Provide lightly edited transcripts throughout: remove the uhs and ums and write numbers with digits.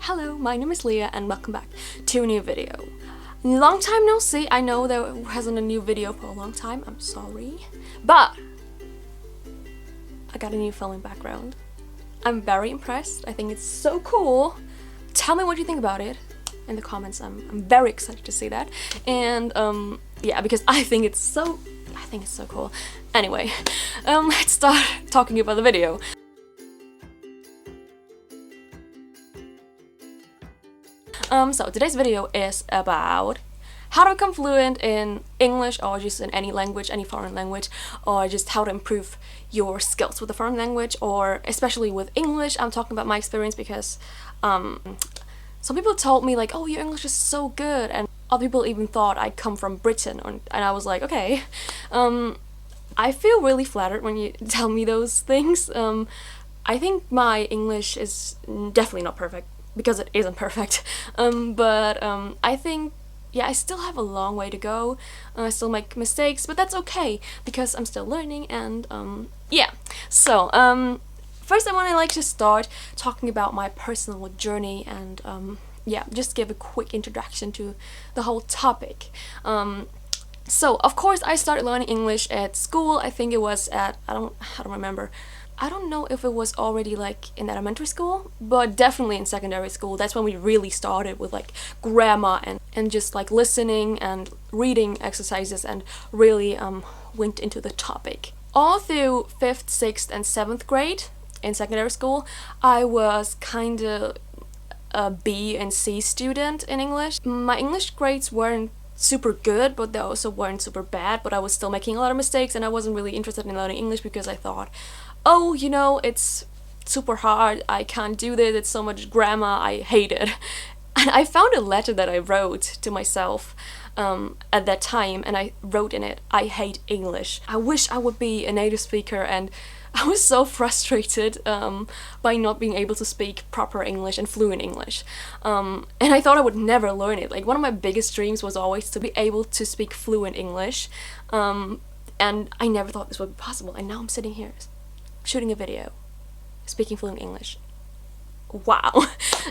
Hello, my name is Leah and welcome back to a new video. Long time no see. I know there hasn't a new video for a long time. I'm sorry. But I got a new filming background. I'm very impressed. I think it's so cool. Tell me what you think about it in the comments. I'm very excited to see that. And yeah, because I think it's so cool. Anyway, let's start talking about the video. So today's video is about how to become fluent in English or just in any language, any foreign language, or just how to improve your skills with a foreign language, or especially with English. I'm talking about my experience because some people told me like, oh, your English is so good, and other people even thought I come from Britain, and I was like, okay. I feel really flattered when you tell me those things. I think my English is definitely not perfect, because it isn't perfect, but I think, yeah, I still have a long way to go. I still make mistakes, but that's okay because I'm still learning. And yeah, so first I want to like to start talking about my personal journey and yeah, just give a quick introduction to the whole topic. So of course I started learning English at school. I think it was at, I don't remember. I don't know if it was already like in elementary school, but definitely in secondary school. That's when we really started with like grammar and just like listening and reading exercises and really went into the topic. All through 5th, 6th and 7th grade in secondary school, I was kind of a B and C student in English. My English grades weren't super good, but they also weren't super bad, but I was still making a lot of mistakes, and I wasn't really interested in learning English because I thought, oh, you know, it's super hard, I can't do this, it's so much grammar, I hate it. And I found a letter that I wrote to myself at that time, and I wrote in it, I hate English. I wish I would be a native speaker, and I was so frustrated by not being able to speak proper English and fluent English. And I thought I would never learn it. Like, one of my biggest dreams was always to be able to speak fluent English. And I never thought this would be possible. And now I'm sitting here shooting a video, speaking fluent English. Wow.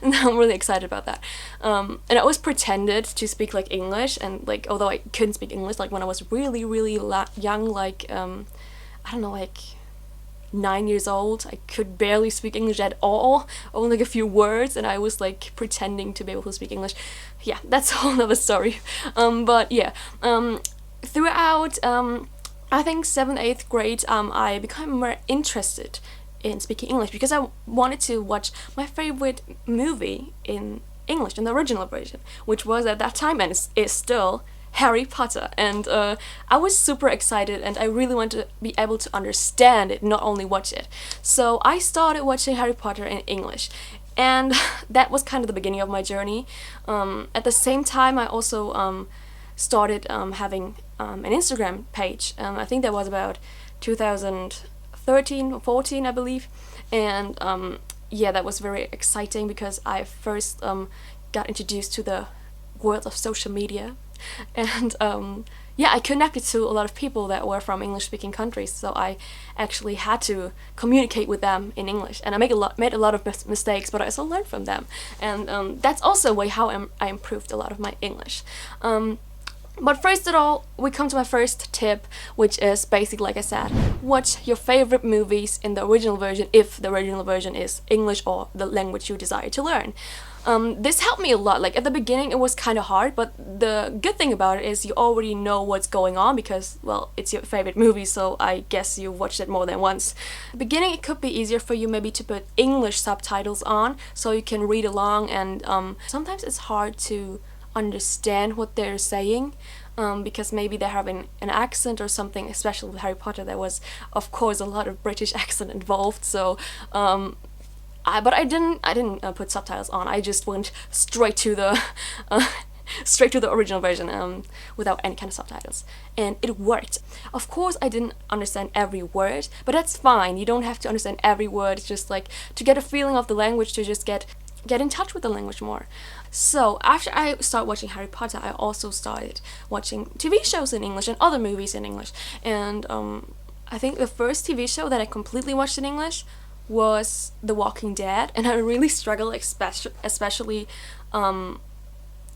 And I'm really excited about that. And I always pretended to speak like English, and like, although I couldn't speak English, like when I was really, really young, like, I don't know, like 9 years old, I could barely speak English at all, only like a few words, and I was like pretending to be able to speak English. Yeah, that's a whole nother story. But yeah, throughout I think 7th, 8th grade, I became more interested in speaking English because I wanted to watch my favorite movie in English, in the original version, which was at that time, and is still, Harry Potter. And I was super excited, and I really wanted to be able to understand it, not only watch it. So I started watching Harry Potter in English, and that was kind of the beginning of my journey. At the same time, I also started having an Instagram page. I think that was about 2013 or 14, I believe. And yeah, that was very exciting because I first got introduced to the world of social media. And yeah, I connected to a lot of people that were from English-speaking countries, so I actually had to communicate with them in English, and I made a lot of mistakes, but I also learned from them, and that's also a way how I improved a lot of my English. But first of all, we come to my first tip, which is basically, like I said, watch your favorite movies in the original version, if the original version is English or the language you desire to learn. This helped me a lot. Like, at the beginning it was kind of hard, but the good thing about it is you already know what's going on because, well, it's your favorite movie, so I guess you watched it more than once. At the beginning it could be easier for you maybe to put English subtitles on so you can read along, and sometimes it's hard to understand what they're saying because maybe they're having an accent or something, especially with Harry Potter. There was, of course, a lot of British accent involved, so but I didn't put subtitles on. I just went straight to the original version without any kind of subtitles, and it worked. Of course, I didn't understand every word, but that's fine. You don't have to understand every word. It's just like to get a feeling of the language, to just get in touch with the language more. So after I started watching Harry Potter, I also started watching TV shows in English and other movies in English. And I think the first TV show that I completely watched in English was The Walking Dead, and I really struggled, especially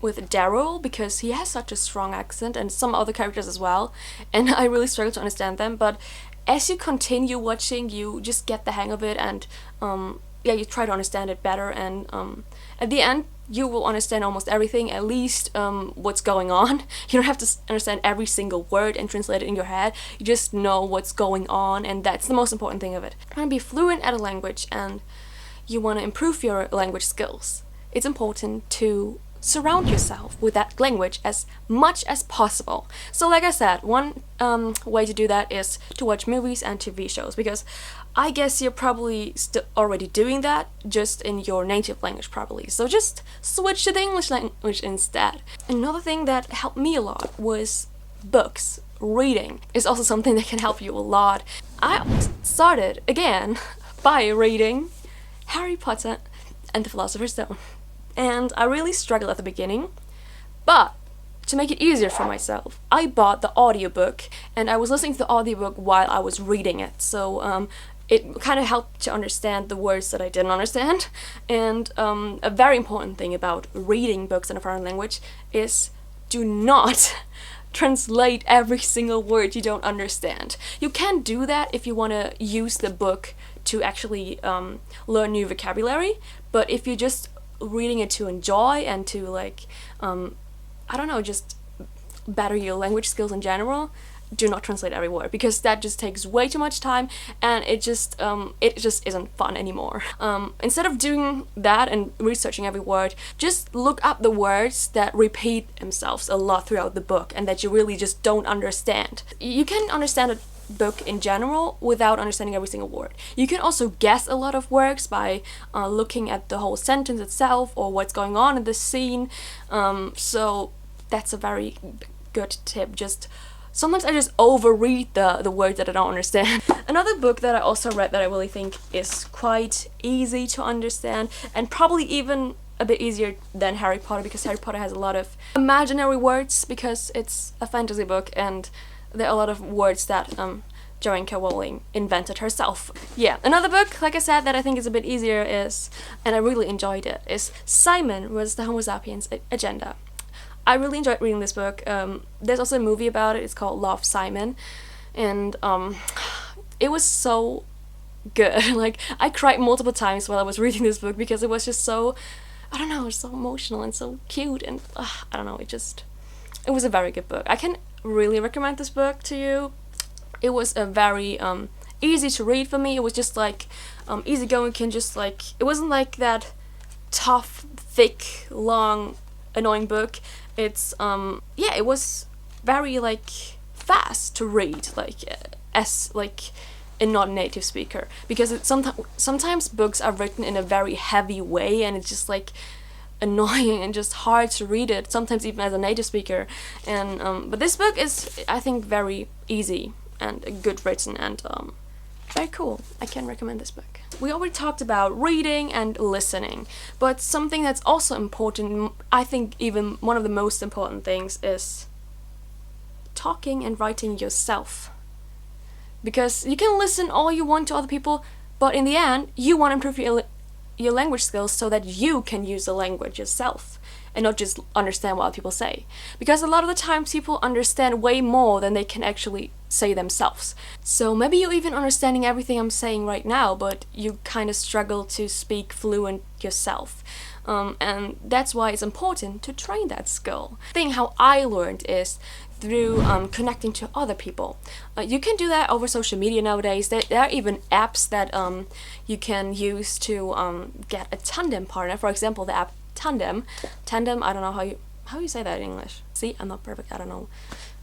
with Daryl, because he has such a strong accent, and some other characters as well, and I really struggled to understand them. But as you continue watching, you just get the hang of it, and yeah, you try to understand it better, and at the end you will understand almost everything, at least what's going on. You don't have to understand every single word and translate it in your head. You just know what's going on, and that's the most important thing of it. If you want to be fluent at a language and you want to improve your language skills, it's important to surround yourself with that language as much as possible. So like I said, one way to do that is to watch movies and TV shows, because I guess you're probably already doing that, just in your native language probably. So just switch to the English language instead. Another thing that helped me a lot was books. Reading is also something that can help you a lot. I started again by reading Harry Potter and the Philosopher's Stone. And I really struggled at the beginning, but to make it easier for myself, I bought the audiobook, and I was listening to the audiobook while I was reading it. So it kind of helped to understand the words that I didn't understand. And a very important thing about reading books in a foreign language is do not translate every single word you don't understand. You can do that if you want to use the book to actually learn new vocabulary, but if you just reading it to enjoy and to like I don't know, just better your language skills in general, do not translate every word, because that just takes way too much time, and it just isn't fun anymore. Instead of doing that and researching every word, just look up the words that repeat themselves a lot throughout the book and that you really just don't understand. You can understand a book in general without understanding every single word. You can also guess a lot of words by looking at the whole sentence itself or what's going on in the scene. So that's a very good tip. Just sometimes I just overread the words that I don't understand. Another book that I also read that I really think is quite easy to understand, and probably even a bit easier than Harry Potter, because Harry Potter has a lot of imaginary words because it's a fantasy book, and there are a lot of words that Joanne K. Rowling invented herself. Yeah, another book, like I said, that I think is a bit easier is, and I really enjoyed it, is Simon Was the Homo Sapiens Agenda. I really enjoyed reading this book. There's also a movie about it. It's called Love, Simon, and it was so good. Like, I cried multiple times while I was reading this book because it was just so, I don't know, so emotional and so cute, and I don't know, it was a very good book. I can really recommend this book to you. It was a very easy to read for me. It was just like easygoing. Can just like, it wasn't like that tough, thick, long, annoying book. It's yeah, it was very like fast to read, like as like a non-native speaker, because it sometimes books are written in a very heavy way, and it's just like annoying and just hard to read it, sometimes even as a native speaker. And but this book is, I think, very easy and good written, and very cool. I can recommend this book. We already talked about reading and listening, but something that's also important, I think even one of the most important things, is talking and writing yourself. Because you can listen all you want to other people, but in the end, you want to improve your language skills so that you can use the language yourself and not just understand what other people say. Because a lot of the times people understand way more than they can actually say themselves. So maybe you're even understanding everything I'm saying right now, but you kind of struggle to speak fluent yourself. And that's why it's important to train that skill. The thing how I learned is through connecting to other people. You can do that over social media nowadays. There are even apps that you can use to get a tandem partner. For example, the app Tandem, I don't know how you say that in English. See, I'm not perfect, I don't know.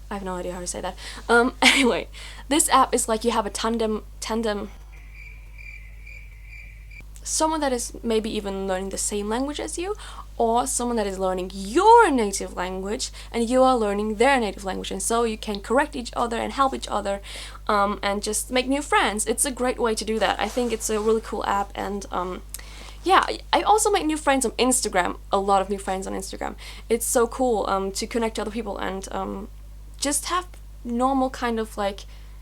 I have no idea how to say that. Anyway, this app is like you have a tandem, someone that is maybe even learning the same language as you, or someone that is learning your native language and you are learning their native language, and so you can correct each other and help each other, and just make new friends. It's a great way to do that. I think it's a really cool app, and yeah, I also make new friends on Instagram, a lot of new friends on Instagram. It's so cool to connect to other people and just have normal kind of like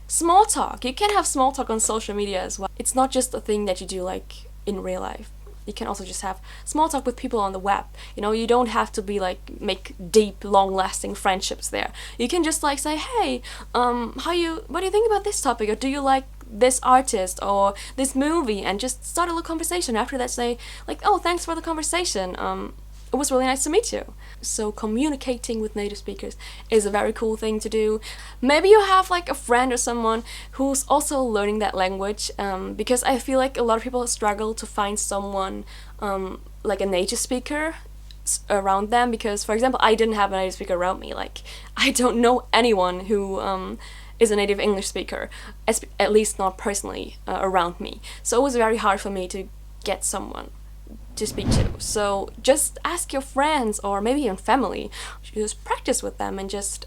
Small talk. You can have small talk on social media as well. It's not just a thing that you do like in real life. You can also just have small talk with people on the web. You know, you don't have to be like make deep, long-lasting friendships there. You can just like say, hey, what do you think about this topic, or do you like this artist or this movie, and just start a little conversation. After that, say like, oh, thanks for the conversation. It was really nice to meet you. So communicating with native speakers is a very cool thing to do. Maybe you have like a friend or someone who's also learning that language, because I feel like a lot of people struggle to find someone like a native speaker around them, because for example, I didn't have a native speaker around me. Like, I don't know anyone who is a native English speaker, at least not personally around me. So it was very hard for me to get someone to speak to. So just ask your friends or maybe even family, just practice with them and just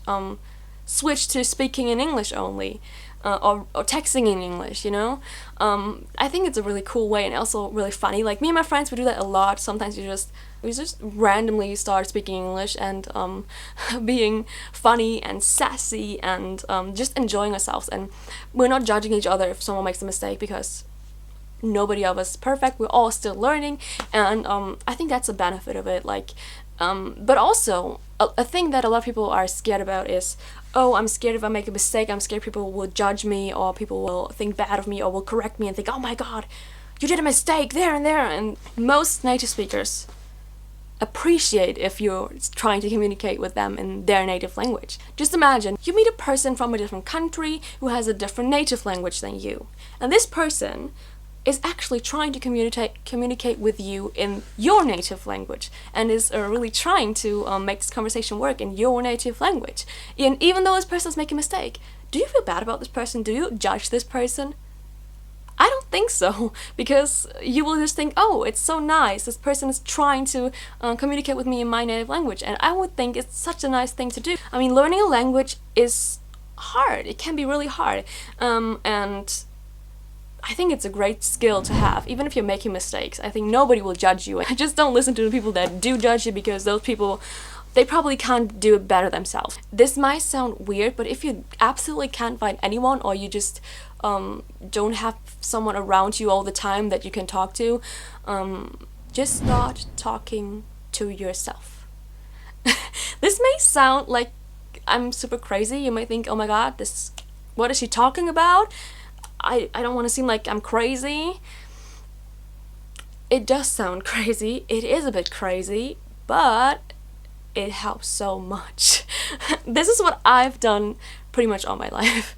switch to speaking in English only, or texting in English, you know. I think it's a really cool way and also really funny. Like, me and my friends, we do that a lot. Sometimes we just randomly start speaking English and being funny and sassy and just enjoying ourselves, and we're not judging each other if someone makes a mistake, because nobody of us is perfect. We're all still learning, and I think that's a benefit of it. Like, but also a thing that a lot of people are scared about is, oh, I'm scared if I make a mistake, I'm scared people will judge me, or people will think bad of me, or will correct me and think, oh my god, you did a mistake there and there. And most native speakers appreciate if you're trying to communicate with them in their native language. Just imagine you meet a person from a different country who has a different native language than you, and this person is actually trying to communicate with you in your native language, and is really trying to make this conversation work in your native language. And even though this person's making a mistake, do you feel bad about this person? Do you judge this person? I don't think so, because you will just think, oh, it's so nice, this person is trying to communicate with me in my native language, and I would think it's such a nice thing to do. I mean, learning a language is hard. It can be really hard, and I think it's a great skill to have, even if you're making mistakes. I think nobody will judge you. Just don't listen to the people that do judge you, because those people, they probably can't do it better themselves. This might sound weird, but if you absolutely can't find anyone, or you just don't have someone around you all the time that you can talk to, just start talking to yourself. This may sound like I'm super crazy. You might think, oh my god, what is she talking about? I don't want to seem like I'm crazy. It does sound crazy. It is a bit crazy, but it helps so much. This is what I've done pretty much all my life.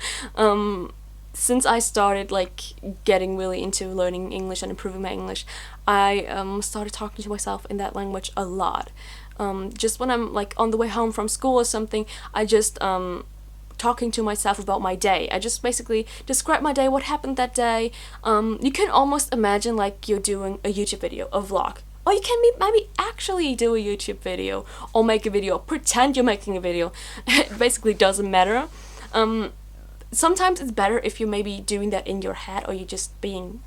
Since I started like getting really into learning English and improving my English, I started talking to myself in that language a lot. Just when I'm like on the way home from school or something, I just talking to myself about my day. I just basically describe my day, what happened that day. You can almost imagine like you're doing a YouTube video, a vlog. Or you can maybe actually do a YouTube video, or make a video, pretend you're making a video. It basically doesn't matter. Sometimes it's better if you're maybe doing that in your head, or you're just being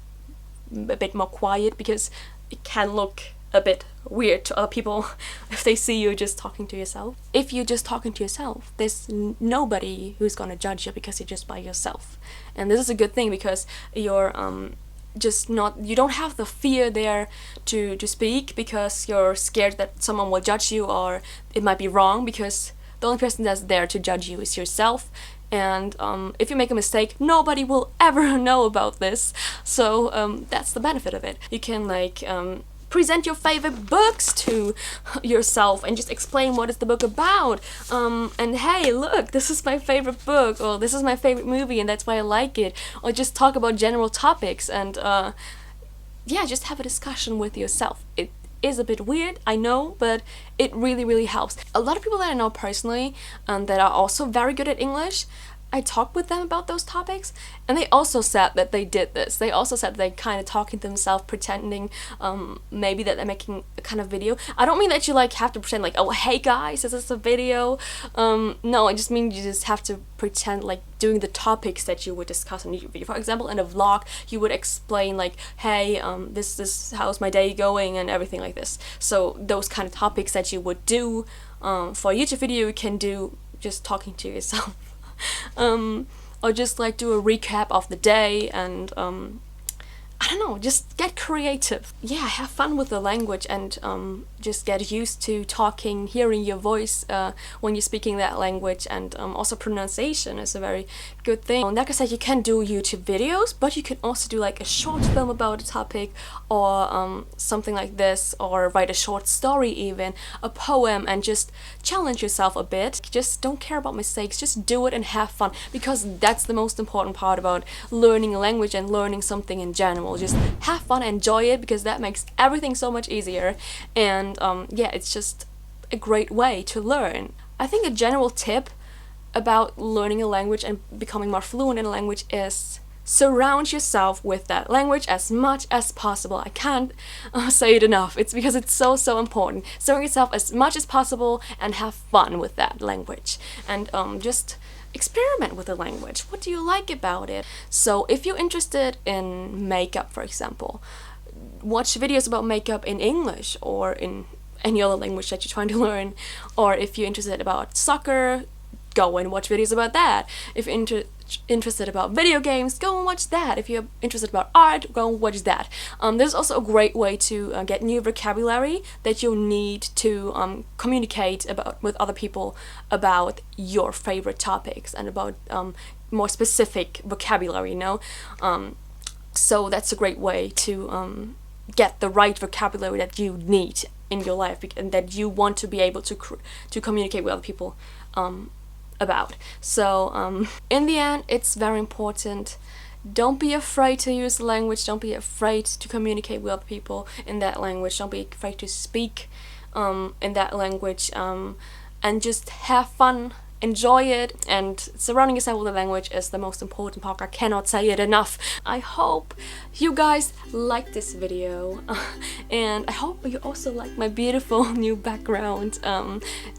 a bit more quiet, because it can look a bit weird to other people if they see you just talking to yourself. If you're just talking to yourself, there's nobody who's gonna judge you, because you're just by yourself. And this is a good thing, because you're you don't have the fear there to speak, because you're scared that someone will judge you, or it might be wrong, because the only person that's there to judge you is yourself. And if you make a mistake, nobody will ever know about this. So that's the benefit of it. You can like present your favorite books to yourself and just explain what is the book about. And hey, look, this is my favorite book, or this is my favorite movie and that's why I like it. Or just talk about general topics and yeah, just have a discussion with yourself. It is a bit weird, I know, but it really, really helps. A lot of people that I know personally that are also very good at English, I talked with them about those topics, and they also said that they did this. They also said they kind of talking to themselves, pretending maybe that they're making a kind of video. I don't mean that you like have to pretend like, oh hey guys, this is a video. No, I just mean you just have to pretend like doing the topics that you would discuss in a YouTube video. For example, in a vlog, you would explain like, hey, this is how's my day going and everything like this. So those kind of topics that you would do for a YouTube video, you can do just talking to yourself. or just like do a recap of the day, and I don't know, just get creative. Yeah, have fun with the language, and just get used to talking, hearing your voice when you're speaking that language, and also pronunciation is a very good thing. Like I said, you can do YouTube videos, but you can also do like a short film about a topic, or something like this, or write a short story, even a poem, and just challenge yourself a bit. Just don't care about mistakes, just do it and have fun, because that's the most important part about learning a language and learning something in general. Just have fun, enjoy it, because that makes everything so much easier. And yeah, it's just a great way to learn. I think a general tip about learning a language and becoming more fluent in a language is surround yourself with that language as much as possible. I can't say it enough. It's because it's so important. Surround yourself as much as possible and have fun with that language. And just experiment with the language. What do you like about it? So if you're interested in makeup, for example, watch videos about makeup in English or in any other language that you're trying to learn. Or if you're interested about soccer, go and watch videos about that. If you're interested about video games, go and watch that. If you're interested about art, go and watch that. There's also a great way to get new vocabulary that you'll need to communicate with other people about your favorite topics, and about more specific vocabulary, you know. So that's a great way to get the right vocabulary that you need in your life, and that you want to be able to communicate with other people about. So in the end, it's very important. Don't be afraid to use the language. Don't be afraid to communicate with other people in that language. Don't be afraid to speak in that language, and just have fun. Enjoy it, and surrounding yourself with the language is the most important part. I cannot say it enough. I hope you guys like this video, and I hope you also like my beautiful new background.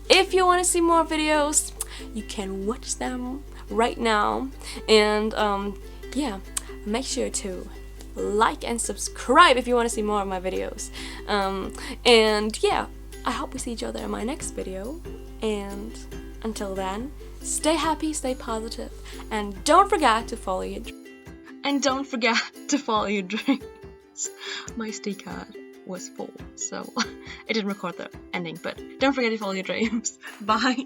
If you want to see more videos, you can watch them right now, and yeah, make sure to like and subscribe if you want to see more of my videos. And yeah, I hope we see each other in my next video, and until then, stay happy, stay positive, and don't forget to follow your dreams. My SD card was full, so it didn't record the ending, but don't forget to follow your dreams. Bye!